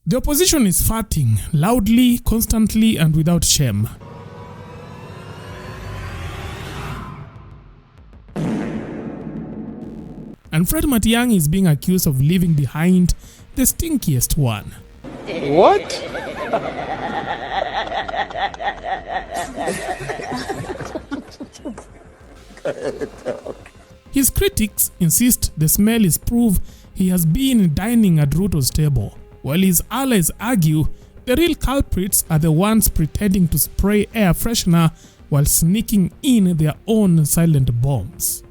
The opposition is farting loudly, constantly, and without shame. And Fred Matiang'i is being accused of leaving behind the stinkiest one. What? His critics insist the smell is proof he has been dining at Ruto's table, while his allies argue the real culprits are the ones pretending to spray air freshener while sneaking in their own silent bombs.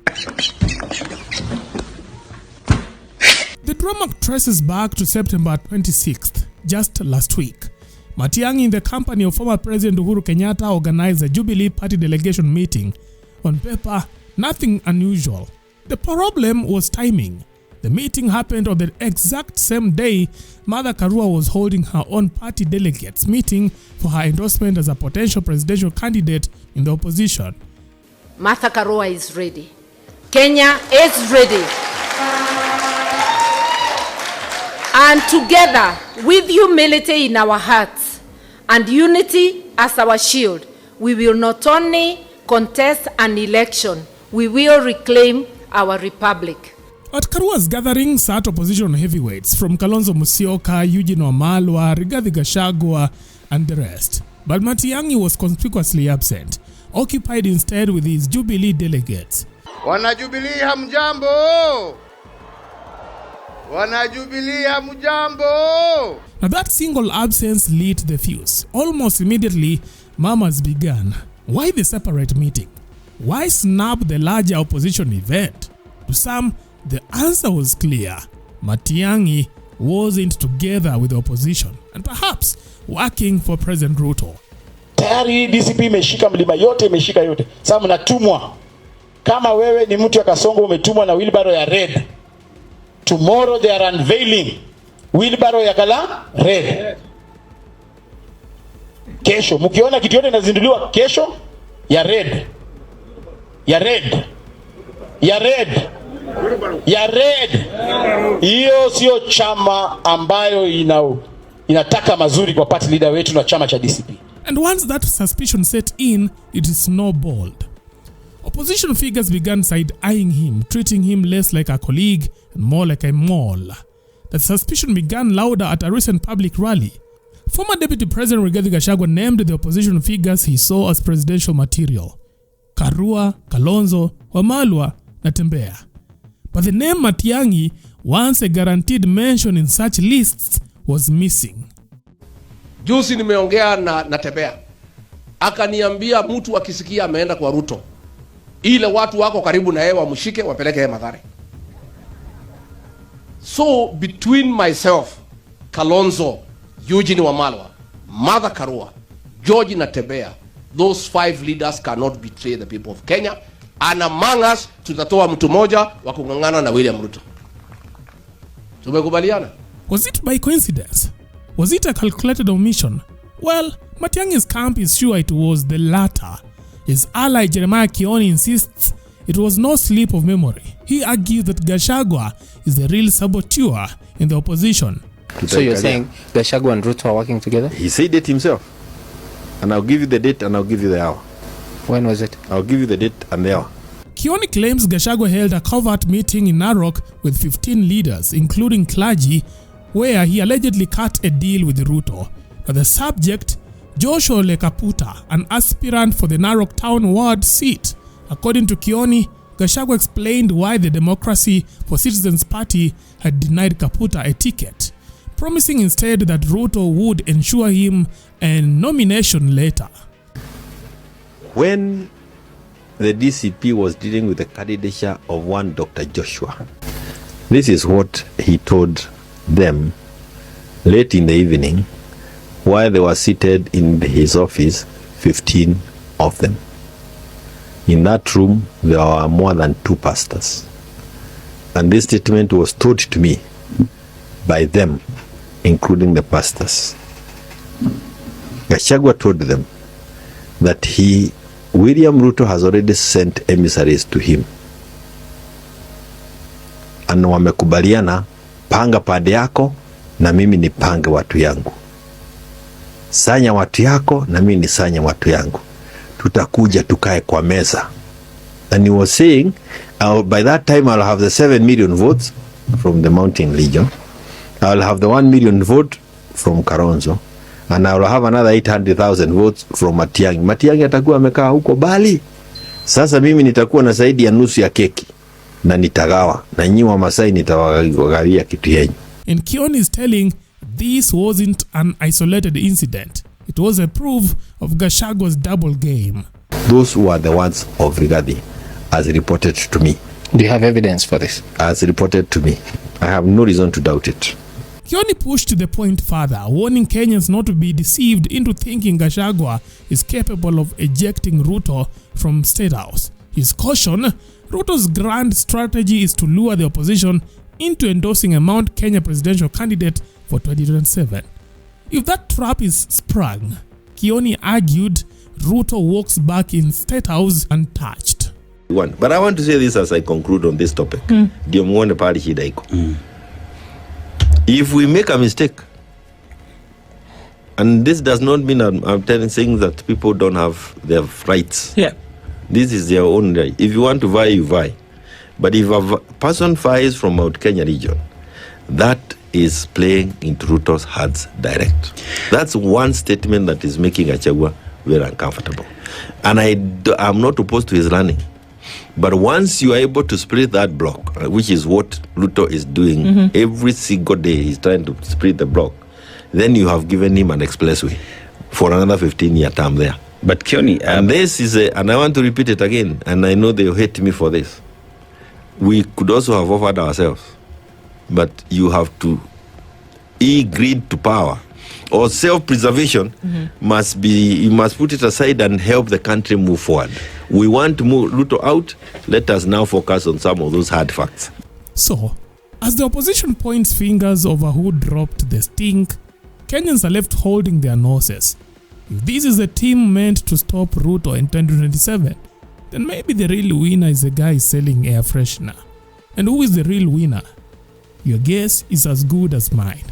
The drama traces back to September 26th, just last week. Matiang'i, in the company of former President Uhuru Kenyatta, organized a Jubilee Party delegation meeting. On paper, nothing unusual. The problem was timing. The meeting happened on the exact same day Martha Karua was holding her own party delegates meeting for her endorsement as a potential presidential candidate in the opposition. Martha Karua is ready. Kenya is ready. And together, with humility in our hearts and unity as our shield, we will not only contest an election, we will reclaim our republic. At Karua's gathering sat opposition heavyweights from Kalonzo Musyoka, Eugene Wamalwa, Rigathi Gachagua, and the rest. But Matiang'i was conspicuously absent, occupied instead with his Jubilee delegates. Wana Jubilee hamjambo! Wana Jubilee hamjambo! Now that single absence lit the fuse. Almost immediately, murmurs began. Why the separate meeting? Why snub the larger opposition event? To some, the answer was clear. Matiang'i wasn't together with the opposition and perhaps working for President Ruto. Tayari DCP imeshika mlima yote, imeshika yote. Sasa mnatumwa. Kama wewe ni mtu ya Kasongo umetumwa na wheelbarrow ya red. Tomorrow they are unveiling wheelbarrow ya kala red. Kesho mkiona kitu yote inazinduliwa kesho ya red. Ya red. Ya red. Ya red. Hiyo sio chama ambayo inataka mazuri kwa party leader wetu na chama cha DCP. And once that suspicion set in, it snowballed. Opposition figures began side-eyeing him, treating him less like a colleague and more like a mole. The suspicion began louder at a recent public rally. Former Deputy President Rigathi Gachagua named the opposition figures he saw as presidential material: Karua, Kalonzo, Wamalwa, na Tembea. But the name Matiang'i, once a guaranteed mention in such lists, was missing. Juzi nimeongea na Tembea. Akaniambia mtu akisikia ameenda kwa Ruto, ile watu wako karibu na yeye wamshike wapeleke yeye Mathare. So between myself, Kalonzo, Eugene Wamalwa, Martha Karua, George na Tembea, those 5 leaders cannot betray the people of Kenya. And among us, tutatoa mtu moja wa kungangana na William Ruto. Tumekubaliana? Was it by coincidence? Was it a calculated omission? Well, Matiang'i's camp is sure it was the latter. His ally Jeremiah Kioni insists it was no slip of memory. He argues that Gachagua is the real saboteur in the opposition. So you're saying Gachagua and Ruto are working together? He said it himself. And I'll give you the date and I'll give you the hour. When was it? I'll give you the date and the hour. Kioni claims Gachagua held a covert meeting in Narok with 15 leaders, including clergy, where he allegedly cut a deal with Ruto. But the subject, Joshua Lekaputa, an aspirant for the Narok Town Ward seat. According to Kioni, Gachagua explained why the Democracy for Citizens Party had denied Kaputa a ticket, promising instead that Ruto would ensure him a nomination later. When the DCP was dealing with the candidature of one Dr. Joshua, this is what he told them late in the evening while they were seated in his office, 15 of them. In that room, there were more than 2 pastors. And this statement was told to me by them, including the pastors. Gachagua told them that William Ruto has already sent emissaries to him. And wamekubaliana, panga pande yako na mimi nipange watu yangu. Sanya watu yako na mimi nisanye watu yangu. Tutakuja tukae kwa meza. And he was saying, by that time I'll have the 7 million votes from the Mountain Legion. I'll have the 1 million vote from Kalonzo. And I'll have another 800,000 votes from Matiangi. Matiangi atakuwa amekaa huko Bali. Sasa mimi nitakuwa na zaidi ya nusu ya keki. Na nitagawa. Na nyinyi wa Masai nitawagawia kitu yenyu. And Kioni is telling this wasn't an isolated incident. It was a proof of Gachagua's double game. Those were the words of Rigathi as reported to me. Do you have evidence for this? As reported to me. I have no reason to doubt it. Kioni pushed the point further, warning Kenyans not to be deceived into thinking Gachagua is capable of ejecting Ruto from State House. His caution, Ruto's grand strategy is to lure the opposition into endorsing a Mount Kenya presidential candidate for 2027. If that trap is sprung, Kioni argued Ruto walks back in State House untouched. But I want to say this as I conclude on this topic. If we make a mistake, and this does not mean I'm saying that people don't have their rights. Yeah. This is their own right. If you want to vie, you vie. But if a person vies from Mount Kenya region, that is playing into Ruto's hands direct. That's one statement that is making Gachagua very uncomfortable. And I'm not opposed to his running. But once you are able to split that block, which is what Ruto is doing every single day, he's trying to split the block, then you have given him an expressway for another 15-year term there. But Kioni, and this is and I want to repeat it again, and I know they'll hate me for this. We could also have offered ourselves, but you have to greed to power or self-preservation must be, you must put it aside and help the country move forward. We want to move Ruto out. Let us now focus on some of those hard facts. So, as the opposition points fingers over who dropped the stink, Kenyans are left holding their noses. If this is a team meant to stop Ruto in 2027, then maybe the real winner is the guy selling air freshener. And who is the real winner? Your guess is as good as mine.